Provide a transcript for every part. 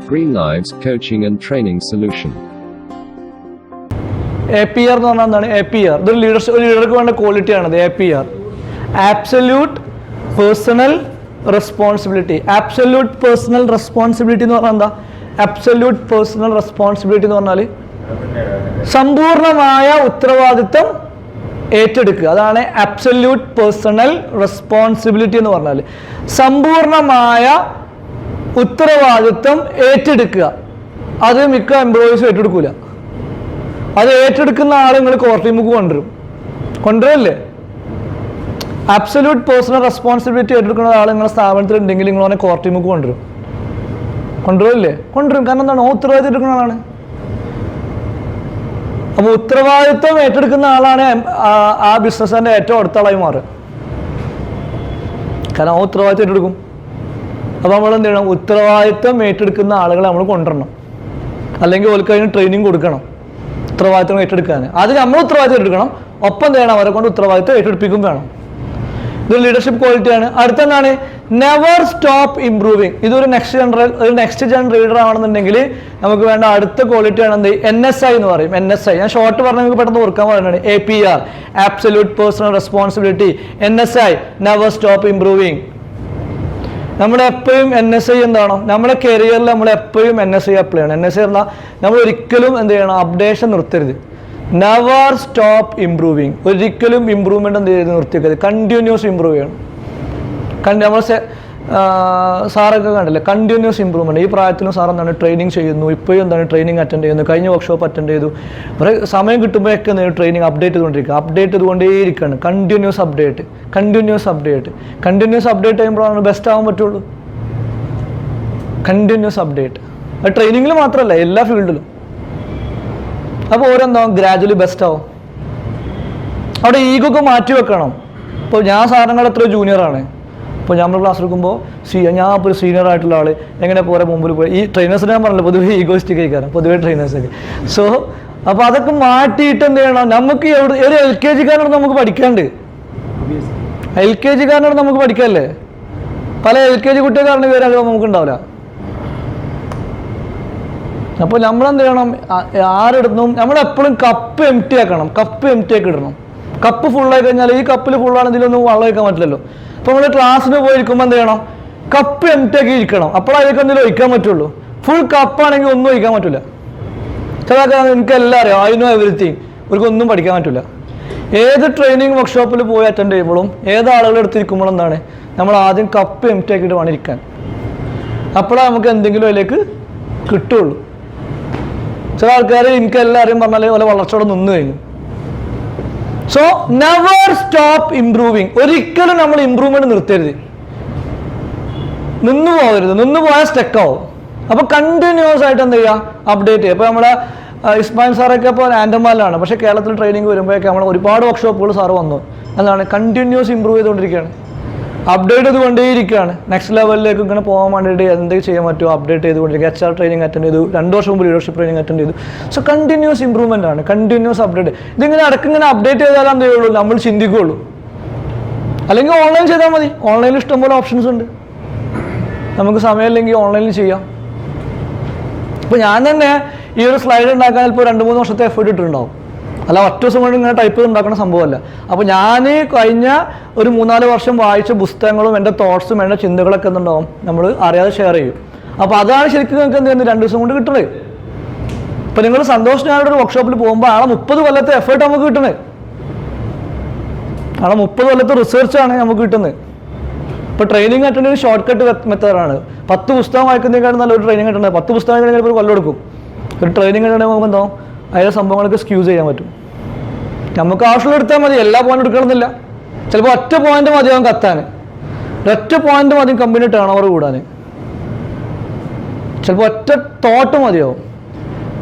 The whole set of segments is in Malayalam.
Greenlives Coaching and Training Solution. APR എന്ന് പറഞ്ഞാൽ എന്താണ്? APR ഇതൊരു ലീഡർക്ക് വേണ്ട ക്വാളിറ്റിയാണത്. APR absolute personal responsibility. Absolute personal responsibility എന്ന് പറഞ്ഞാൽ എന്താ? ആബ്സല്യൂട്ട് പേഴ്സണൽ റെസ്പോൺസിബിലിറ്റി എന്ന് പറഞ്ഞാൽ സമ്പൂർണമായ ഉത്തരവാദിത്വം ഏറ്റെടുക്കുക. അതാണ് ആബ്സല്യൂട്ട് പേഴ്സണൽ റെസ്പോൺസിബിലിറ്റി എന്ന് പറഞ്ഞാൽ. സമ്പൂർണമായ ഉത്തരവാദിത്വം ഏറ്റെടുക്കുക. അത് മിക്ക എംപ്ലോയീസും ഏറ്റെടുക്കൂല. അത് ഏറ്റെടുക്കുന്ന ആൾ നിങ്ങൾ കോർട്ടിമുക്ക് കൊണ്ടുവരല്ലേ? ആബ്സല്യൂട്ട് പേഴ്സണൽ റെസ്പോൺസിബിലിറ്റി ഏറ്റെടുക്കുന്ന ആൾ നിങ്ങളുടെ സ്ഥാപനത്തിൽ ഉണ്ടെങ്കിൽ നിങ്ങൾ അവനെ കോർട്ടിമുക്ക് കൊണ്ടുവരില്ലേ? കൊണ്ടുവരും. കാരണം എന്താണ്? ഉത്തരവാദിത്വം എടുക്കുന്ന ആളാണ്. അപ്പോൾ ഉത്തരവാദിത്വം ഏറ്റെടുക്കുന്ന ആളാണ് ആ ബിസിനസ്സിൻ്റെ ഏറ്റവും അടുത്ത ആളായി മാറുക. കാരണം ആ ഉത്തരവാദിത്വം ഏറ്റെടുക്കും. അപ്പോൾ നമ്മൾ എന്ത് ചെയ്യണം? ഉത്തരവാദിത്വം ഏറ്റെടുക്കുന്ന ആളുകളെ നമ്മൾ കൊണ്ടുവരണം. അല്ലെങ്കിൽ അവർക്ക് അതിന് ട്രെയിനിങ് കൊടുക്കണം. ഉത്തരവാദിത്വം ഏറ്റെടുക്കാൻ അത് നമ്മൾ ഉത്തരവാദിത്വം എടുക്കണം. ഒപ്പം ചെയ്യണം അവരെ കൊണ്ട് ഉത്തരവാദിത്വം ഏറ്റെടുപ്പിക്കും വേണം. ഇത് ലീഡർഷിപ്പ് ക്വാളിറ്റിയാണ്. അടുത്തെന്താണ്? Never stop improving. ഇതൊരു നെക്സ്റ്റ് ജൻ റീഡർ ആണെന്നുണ്ടെങ്കിൽ നമുക്ക് വേണ്ട അടുത്ത ക്വാളിറ്റിയാണ് എന്ത്? NSI എന്ന് പറയും. NSI ഞാൻ ഷോർട്ട് പറഞ്ഞാൽ നിങ്ങൾക്ക് പെട്ടെന്ന് ഓർക്കാൻ പറയുന്നത് APR absolute personal responsibility. NSI never stop improving. നമ്മളെപ്പോഴും NSI എന്താണോ? നമ്മുടെ കരിയറിൽ നമ്മളെപ്പോഴും NSI അപ്ലൈ ചെയ്യണം. NSI പറഞ്ഞാൽ നമ്മൾ ഒരിക്കലും എന്ത് ചെയ്യണം? അപ്ഡേഷൻ നിർത്തരുത്. Never stop improving. ഒരിക്കലും ഇമ്പ്രൂവ്മെന്റ് എന്ത് ചെയ്ത് നിർത്തിയത്? കണ്ടിന്യൂസ് ഇമ്പ്രൂവ് ചെയ്യണം. നമ്മൾ സാറൊക്കെ കണ്ടില്ലേ? Continuous improvement. ഈ പ്രായത്തിലും സാർ എന്താണ് ട്രെയിനിങ് ചെയ്യുന്നു. ഇപ്പോഴും എന്താണ് ട്രെയിനിങ് അറ്റൻഡ് ചെയ്യുന്നു. കഴിഞ്ഞ വർക്ക്ഷോപ്പ് അറ്റൻഡ് ചെയ്തു. കുറേ സമയം കിട്ടുമ്പോഴൊക്കെ ട്രെയിനിങ് അപ്ഡേറ്റ് ചെയ്തുകൊണ്ടേയിരിക്കുകയാണ്. കണ്ടിന്യൂസ് അപ്ഡേറ്റ് ചെയ്യുമ്പോഴാണ് ബെസ്റ്റ് ആവാൻ പറ്റുള്ളൂ. Continuous update. അത് ട്രെയിനിങ്ങിൽ മാത്രമല്ല, എല്ലാ ഫീൽഡിലും. അപ്പോൾ ഓരോന്നാവും ഗ്രാജുവലി ബെസ്റ്റ് ആവും. അവിടെ ഈഗൊക്കെ മാറ്റി വെക്കണം. ഇപ്പോൾ ഞാൻ സാറിനോട് എത്ര ജൂനിയറാണ്. ഇപ്പോൾ നമ്മൾ ക്ലാസ് എടുക്കുമ്പോൾ ഞാൻ ഇപ്പോൾ ഒരു സീനിയർ ആയിട്ടുള്ള ആൾ എങ്ങനെ പോരെ മുമ്പിൽ പോയി. ഈ ട്രെയിനേഴ്സിനെ ഞാൻ പറഞ്ഞില്ല, പൊതുവേ ഈഗോയിസ്റ്റിക് ആയിക്കാരം പൊതുവേ ട്രെയിനേഴ്സൊക്കെ. സോ അപ്പോൾ അതൊക്കെ മാറ്റിയിട്ട് എന്ത് ചെയ്യണം? നമുക്ക് ഒരു LKG കാരനോട് നമുക്ക് പഠിക്കാണ്ട്. LKG കാരനോട് നമുക്ക് പഠിക്കാമല്ലേ? പല LKG കുട്ടികളുടെ പേര് അനുഭവം നമുക്കുണ്ടാവില്ല. അപ്പോൾ നമ്മളെന്ത് ചെയ്യണം? ആരെടുത്തും നമ്മളെപ്പോഴും കപ്പ് എംപ്റ്റി ആക്കണം. കപ്പ് എംപ്റ്റി ആക്കി ഇടണം. കപ്പ് ഫുള്ളായി കഴിഞ്ഞാൽ ഈ കപ്പിൽ ഫുള്ളാണ്, ഇതിലൊന്നും വെള്ളം ഒഴിക്കാൻ പറ്റില്ലല്ലോ. അപ്പോൾ നമ്മൾ ക്ലാസ്സിന് പോയിരിക്കുമ്പോൾ എന്ത് ചെയ്യണം? കപ്പ് എംപ്റ്റി ആക്കി ഇരിക്കണം. അപ്പോഴതിലേക്ക് എന്തെങ്കിലും ഒഴിക്കാൻ പറ്റുള്ളൂ. ഫുൾ കപ്പാണെങ്കിൽ ഒന്നും ഒഴിക്കാൻ പറ്റില്ല. ചില എനിക്ക് എല്ലാം അറിയാം, ഐ നോ എവറിത്തിങ്. ഇവർക്കൊന്നും പഠിക്കാൻ പറ്റില്ല. ഏത് ട്രെയിനിങ് വർക്ക്ഷോപ്പിൽ പോയി അറ്റൻഡ് ചെയ്യുമ്പോഴും ഏത് ആളുകൾ എടുത്തിരിക്കുമ്പോഴും എന്താണ് നമ്മൾ ആദ്യം കപ്പ് എംപ്റ്റി ആക്കിയിട്ട് വേണം ഇരിക്കാൻ. അപ്പോഴാണ് നമുക്ക് എന്തെങ്കിലും അതിലേക്ക് കിട്ടുള്ളൂ. ചില ആൾക്കാർ എനിക്കെല്ലാം അറിയാൻ പറഞ്ഞാൽ പോലെ വളർച്ചയോടെ നിന്ന് കഴിഞ്ഞു. So never stop improving. ഒരിക്കലും നമ്മൾ ഇംപ്രൂവ്മെന്റ് നിർത്തരുത്. നിന്ന് പോകരുത്. നിന്ന് പോയാൽ സ്റ്റക്കാവും. അപ്പോൾ കണ്ടിന്യൂസ് ആയിട്ട് എന്ത് ചെയ്യുക? അപ്ഡേറ്റ് ചെയ്യുക. ഇപ്പോൾ നമ്മുടെ ഇസ്മായിൽ സാറൊക്കെ ഇപ്പോൾ ആൻഡമാനിലാണ്. പക്ഷേ കേരളത്തിൽ ട്രെയിനിങ് വരുമ്പോഴൊക്കെ നമ്മൾ ഒരുപാട് വർക്ക്ഷോപ്പുകൾ സാറ് വന്നു. എന്താണ്? കണ്ടിന്യൂസ് ഇംപ്രൂവ് ചെയ്തുകൊണ്ടിരിക്കുകയാണ്. അപ്ഡേറ്റ് ചെയ്തുകൊണ്ടേയിരിക്കുകയാണ്. നെക്സ്റ്റ് ലെവലിലേക്ക് ഇങ്ങനെ പോകാൻ വേണ്ടിയിട്ട് എന്തൊക്കെ ചെയ്യാൻ പറ്റുമോ അപ്ഡേറ്റ് ചെയ്തുകൊണ്ടിരിക്കുക. HR ട്രെയിനിങ് അറ്റൻഡ് ചെയ്തു. 2 വർഷം മുമ്പ് ലീഡർഷിപ്പ് ട്രെയിനിങ് അറ്റൻഡ് ചെയ്തു. സോ കണ്ടിന്യൂസ് ഇംപ്രൂവ്മെന്റ് ആണ്. Continuous update. ഇതിങ്ങനെ ഇടയ്ക്കിങ്ങനെ അപ്ഡേറ്റ് ചെയ്താലും എന്തേ ഉള്ളൂ? നമ്മൾ ചിന്തിക്കുകയുള്ളൂ. അല്ലെങ്കിൽ ഓൺലൈൻ ചെയ്താൽ മതി. ഓൺലൈനിൽ ഇഷ്ടംപോലെ ഓപ്ഷൻസ് ഉണ്ട്. നമുക്ക് സമയമില്ലെങ്കിൽ ഓൺലൈനിൽ ചെയ്യാം. ഇപ്പോൾ ഞാൻ തന്നെ ഈ ഒരു സ്ലൈഡ് ഉണ്ടാക്കാൻ ചിലപ്പോൾ 2-3 വർഷത്തെ എഫേർട്ട് ഇട്ടിട്ടുണ്ടാവും. അല്ല ഒറ്റ ദിവസം കൊണ്ട് ഇങ്ങനെ ടൈപ്പ് ചെയ്ത് ഉണ്ടാക്കുന്ന സംഭവമല്ല. അപ്പോൾ ഞാൻ കഴിഞ്ഞ ഒരു 3-4 വർഷം വായിച്ച പുസ്തകങ്ങളും എൻ്റെ തോട്ട്സും എൻ്റെ ചിന്തകളൊക്കെ എന്തുണ്ടാവും നമ്മൾ അറിയാതെ ഷെയർ ചെയ്യും. അപ്പോൾ അതാണ് ശരിക്കും നിങ്ങൾക്ക് എന്ത് ചെയ്യുന്നത് 2 ദിവസം കൊണ്ട് കിട്ടുന്നത്. ഇപ്പോൾ നിങ്ങൾ സന്തോഷമായിട്ട് ഒരു വർക്ക്ഷോപ്പിൽ പോകുമ്പോൾ ആളെ 30 കൊല്ലത്തെ എഫേർട്ട് നമുക്ക് കിട്ടുന്നത്. ആളെ 30 കൊല്ലത്തെ റിസർച്ചാണ് നമുക്ക് കിട്ടുന്നത്. ഇപ്പോൾ ട്രെയിനിങ് അറ്റൻഡ് ഒരു ഷോർട്ട് കട്ട് മെത്തേഡാണ്. 10 പുസ്തകം വായിക്കുന്നതിനേക്കാളും നല്ലൊരു ട്രെയിനിങ് അറ്റൻഡ്. 10 പുസ്തകം കഴിഞ്ഞാൽ ഒരു കൊല്ലം എടുക്കും. ഒരു ട്രെയിനിങ് അറ്റൻഡ് പോകുമ്പോൾ എന്താവും അതിലെ സംഭവങ്ങളൊക്കെ സ്ക്യൂസ് ചെയ്യാൻ പറ്റും. നമുക്ക് ആവശ്യമുള്ള എടുത്താൽ മതി. എല്ലാ പോയിന്റ് എടുക്കണമെന്നില്ല. ചിലപ്പോൾ ഒറ്റ പോയിന്റ് മതിയാവും കത്താൻ. ഒറ്റ പോയിന്റ് മതി കമ്പനി ടേൺ ഓവർ കൂടാൻ. ചിലപ്പോൾ ഒറ്റ തോട്ട് മതിയാവും.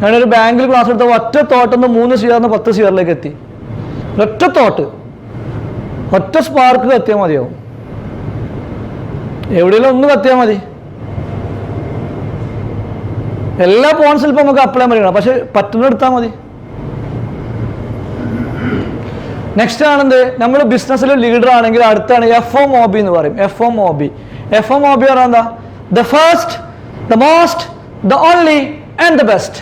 ഞാനൊരു ബാങ്കിൽ ക്ലാസ് എടുത്തപ്പോൾ ഒറ്റ തോട്ടൊന്ന് 3 CR 10 CR എത്തി. ഒറ്റ തോട്ട്, ഒറ്റ സ്പാർക്ക് കത്തിയാൽ മതിയാവും. എവിടെയെങ്കിലും ഒന്ന് കത്തിയാൽ മതി. എല്ലാ പോയിന്റ്സിലും ഇപ്പം നമുക്ക് അപ്ലൈ ചെയ്യാൻ പറ്റണം. പക്ഷെ പറ്റുന്നെടുത്താൽ മതി. നെക്സ്റ്റ് ആണെന്ത്? നമ്മൾ ബിസിനസ്സിൽ ലീഡർ ആണെങ്കിൽ അടുത്താണ് FOMOB എന്ന് പറയും. FOMOB പറഞ്ഞാൽ എന്താ? The first, the most, the only and the best.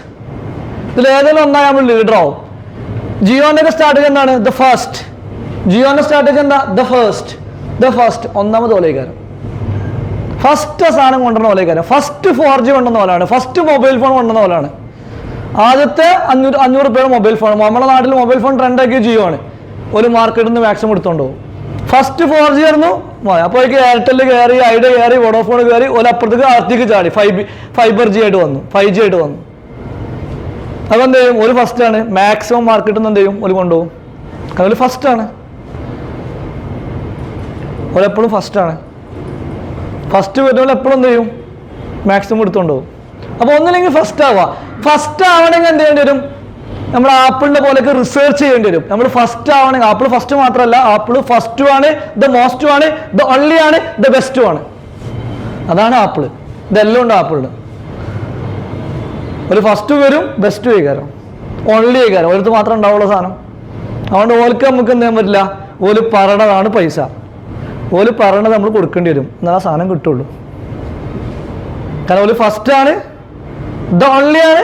ഇതിൽ ഏതെങ്കിലും ഒന്നായി നമ്മൾ ലീഡർ ആവും. ജിയോന്റെ സ്ട്രാറ്റജി എന്താണ്? The first. ജിയോന്റെ സ്ട്രാറ്റജി എന്താ? ദ ഫസ്റ്റ് ഒന്നാമത് ഓലേക്കാരം. ഫസ്റ്റ് സാധനം കൊണ്ടുവന്ന ഓലേക്കാരം. ഫസ്റ്റ് 4G കൊണ്ടുവന്ന പോലാണ്. ഫസ്റ്റ് മൊബൈൽ ഫോൺ കൊണ്ടുവന്ന പോലാണ്. ആദ്യത്തെ 500 രൂപയുടെ മൊബൈൽ ഫോൺ. നമ്മുടെ നാട്ടിൽ മൊബൈൽ ഫോൺ ട്രെൻഡാക്കിയ ജിയോ ആണ്. ഒരു മാർക്കറ്റിൽ നിന്ന് മാക്സിമം എടുത്തോണ്ട് പോകും. ഫസ്റ്റ് 4G ആയിരുന്നു. അപ്പോഴേക്ക് എയർടെൽ കയറി, ഐഡിയ കയറി, വോഡോഫോൺ കയറി, ഒരു അപ്പുറത്തേക്ക് അകത്തേക്ക് ചാടി. 5G ആയിട്ട് വന്നു, 5G ആയിട്ട് വന്നു. അപ്പോൾ എന്ത് ചെയ്യും? ഒരു ഫസ്റ്റാണ്. മാക്സിമം മാർക്കറ്റിൽ നിന്ന് എന്ത് ചെയ്യും? ഒരു കൊണ്ടുപോകും. കാരണം ഒരു ഫസ്റ്റാണ്. ഒരെപ്പോഴും ഫസ്റ്റാണ്. ഫസ്റ്റ് വരുമ്പോൾ എപ്പോഴും എന്ത് ചെയ്യും? മാക്സിമം എടുത്തുകൊണ്ട് പോകും. അപ്പോൾ ഒന്നില്ലെങ്കിൽ ഫസ്റ്റ് ആവുക. ഫസ്റ്റ് ആവണമെങ്കിൽ എന്ത് ചെയ്യേണ്ടി വരും? നമ്മൾ ആപ്പിളിന്റെ പോലെയൊക്കെ റിസർച്ച് ചെയ്യേണ്ടി വരും. നമ്മൾ ഫസ്റ്റ് ആവണമെങ്കിൽ ആപ്പിൾ ഫസ്റ്റ് മാത്രമല്ല, ആപ്പിൾ ഫസ്റ്റും ആണ്, ദ മോസ്റ്റും ആണ്, ദ ഓൺലി ആണ്, ദ ബെസ്റ്റും ആണ്. അതാണ് ആപ്പിൾ. ഇതെല്ലാം ഉണ്ട് ആപ്പിളിന്. ഒരു ഫസ്റ്റ് വരും, ബെസ്റ്റ് വൈകാരം, ഓൺലി വൈകാരം. ഒരിടത്ത് മാത്രം ഉണ്ടാവുള്ള സാധനം. അതുകൊണ്ട് ഓൾക്ക് നമുക്ക് എന്ത് ചെയ്യാൻ പറ്റില്ല? ഓല് പറയണതാണ് പൈസ. ഓല് പറയണത് നമ്മൾ കൊടുക്കേണ്ടി വരും. എന്നാൽ ആ സാധനം കിട്ടുള്ളൂ. കാരണം ഓല് ഫസ്റ്റ് ആണ്, ദ ഓൺലി ആണ്,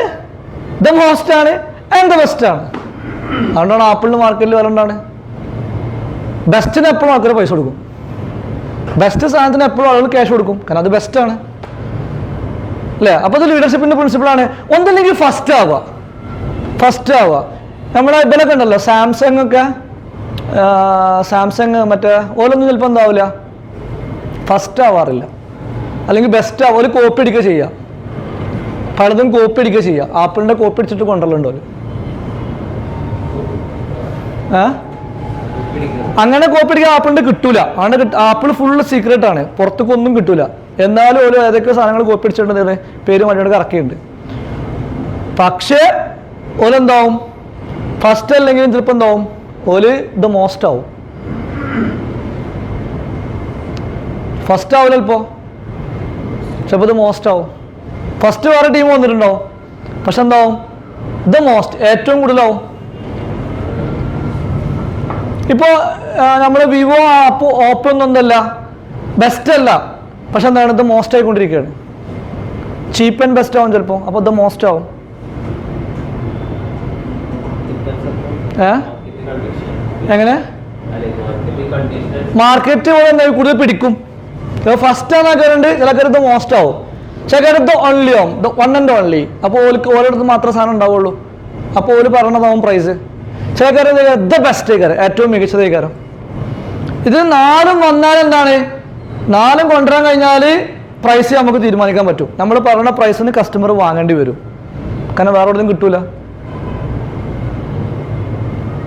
ദ മോസ്റ്റ് ആണ്, ആൻഡ് ദ ബെസ്റ്റ് ആണ്. അതുകൊണ്ടാണ് ആപ്പിളിന് മാർക്കറ്റിൽ വരണ്ടാണ്. ബെസ്റ്റിന് എപ്പോഴും ആൾക്കാർ പൈസ കൊടുക്കും. ബെസ്റ്റ് സാധനത്തിന് എപ്പോഴും ആളുകൾ ക്യാഷ് കൊടുക്കും. കാരണം അത് ബെസ്റ്റാണ് അല്ലേ? അപ്പോൾ അത് ലീഡർഷിപ്പിന്റെ പ്രിൻസിപ്പിളാണ്. ഒന്നില്ലെങ്കിൽ ഫസ്റ്റ് ആവുക. നമ്മുടെ ഇതിലൊക്കെ ഉണ്ടല്ലോ, സാംസങ് മറ്റേ ഓലൊന്നും ചിലപ്പോൾ എന്താവില്ല, ഫസ്റ്റ് ആവാറില്ല. അല്ലെങ്കിൽ ബെസ്റ്റ് ആവുക. ഒരു കോപ്പി അടിക്കുക ചെയ്യുക, പലതും കോപ്പി അടിക്കുക ചെയ്യുക. ആപ്പിളിന്റെ കോപ്പി അടിച്ചിട്ട് കൊണ്ടുവരലുണ്ടോ? അങ്ങനെ കോപ്പി അടിക്കാൻ ആപ്പിളിന്റെ കിട്ടൂല. അങ്ങനെ ആപ്പിൾ ഫുള്ള് സീക്രട്ട് ആണ്, പുറത്തേക്ക് ഒന്നും കിട്ടൂല. എന്നാലും ഒരു ഏതൊക്കെ സാധനങ്ങൾ കോപ്പി അടിച്ചിട്ടുണ്ട്, പേര് മണിയോട് ഇറക്കിയിട്ടുണ്ട്. പക്ഷേ ഓലെന്താവും? ഫസ്റ്റ് അല്ലെങ്കിലും ചിലപ്പോൾ എന്താവും? ഓല് ദ മോസ്റ്റ് ആവും. ഫസ്റ്റ് ആവില്ല ചിലപ്പോൾ, ചിലപ്പോൾ ദ മോസ്റ്റ് ആവും. ഫസ്റ്റ് വേറെ ടീം വന്നിട്ടുണ്ടാവും, പക്ഷെ എന്താവും? ദ മോസ്റ്റ്, ഏറ്റവും കൂടുതലാവും. ഇപ്പോൾ നമ്മൾ വിവോ ആപ്പ് ഓപ്പോ ഒന്നും എന്തല്ല, ബെസ്റ്റ് അല്ല, പക്ഷെ എന്താണ്? ദ മോസ്റ്റ് ആയിക്കൊണ്ടിരിക്കുകയാണ്. ചീപ്പ് ആൻഡ് ബെസ്റ്റ് ആവും ചിലപ്പോൾ, അപ്പോൾ ദ മോസ്റ്റ് ആവും. എങ്ങനെ? മാർക്കറ്റ് പോലെ എന്തായാലും കൂടുതൽ പിടിക്കും. ഫസ്റ്റ് ആണെന്നൊക്കെയുണ്ട്, ചിലക്കാർ ദ മോസ്റ്റ് ആവും, ചിലക്കാർ ദ ഓൺലി ആവും, ദ വൺ ആൻഡ് ഓൺലി. അപ്പോൾ ഓർക്ക് ഓരോടത്ത് മാത്രമേ സാധനം ഉണ്ടാവുള്ളൂ. അപ്പോൾ ഓര് പറയണതാവും പ്രൈസ്. ചിലക്കാർ ദ ബെസ്റ്റ് ആയിക്കാരം, ഏറ്റവും മികച്ചതായിക്കാരം. ഇത് 4 വന്നാൽ എന്താണ്? 4 കൊണ്ടുവരാൻ കഴിഞ്ഞാൽ പ്രൈസ് നമുക്ക് തീരുമാനിക്കാൻ പറ്റും. നമ്മൾ പറയുന്ന പ്രൈസിന് കസ്റ്റമർ വാങ്ങേണ്ടി വരും. കാരണം വേറെ ഒന്നും കിട്ടൂല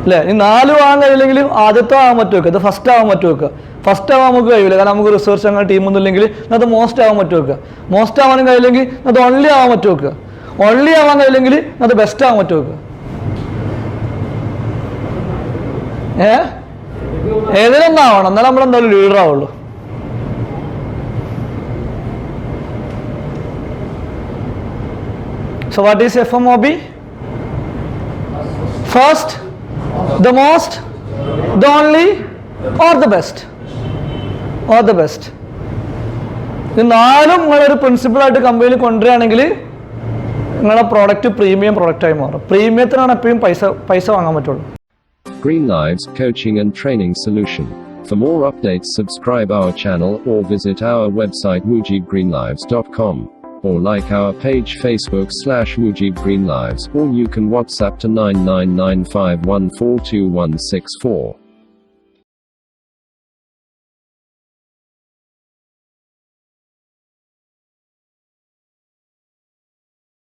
അല്ലേ? ഈ 4 വാങ്ങാൻ കഴിയില്ലെങ്കിലും ആദ്യത്തെ ആവാൻ പറ്റും വെക്കുക, ഇത് ഫസ്റ്റ് ആവാൻ പറ്റും വെക്കുക. ഫസ്റ്റ് ആവാൻ നമുക്ക് കഴിയില്ല, കാരണം നമുക്ക് റിസർച്ച് അങ്ങനെ ടീമൊന്നും ഇല്ലെങ്കിൽ അത് മോസ്റ്റ് ആവാൻ പറ്റും വെക്കുക. മോസ്റ്റ് ആവാനും കഴിയില്ലെങ്കിൽ അത് ഓൺലി ആവാൻ പറ്റും വെക്കുക. ഓൺലി ആവാൻ കഴിയില്ലെങ്കിൽ അത് ബെസ്റ്റ് ആവാൻ പറ്റും വെക്കുക. ഏതിലൊന്നും ആവണം, എന്നാൽ നമ്മൾ എന്തായാലും ലീഡർ ആവുള്ളൂ. So what is FMOB? First, the most, the only, or the best. ഇത് 4 നിങ്ങളൊരു പ്രിൻസിപ്പിളായിട്ട് കമ്പനിയിൽ കൊണ്ടുവരികയാണെങ്കിൽ നിങ്ങളുടെ പ്രോഡക്റ്റ് പ്രീമിയം പ്രോഡക്റ്റായി മാറും. പ്രീമിയത്തിനാണ് എപ്പോഴും പൈസ വാങ്ങാൻ പറ്റുള്ളൂ. Greenlives Coaching and Training Solution. For more updates, subscribe our channel or visit our website mujeebgreenlives.com. Or like our page Facebook/Mujeebgreenlives, or you can WhatsApp to 9995142164.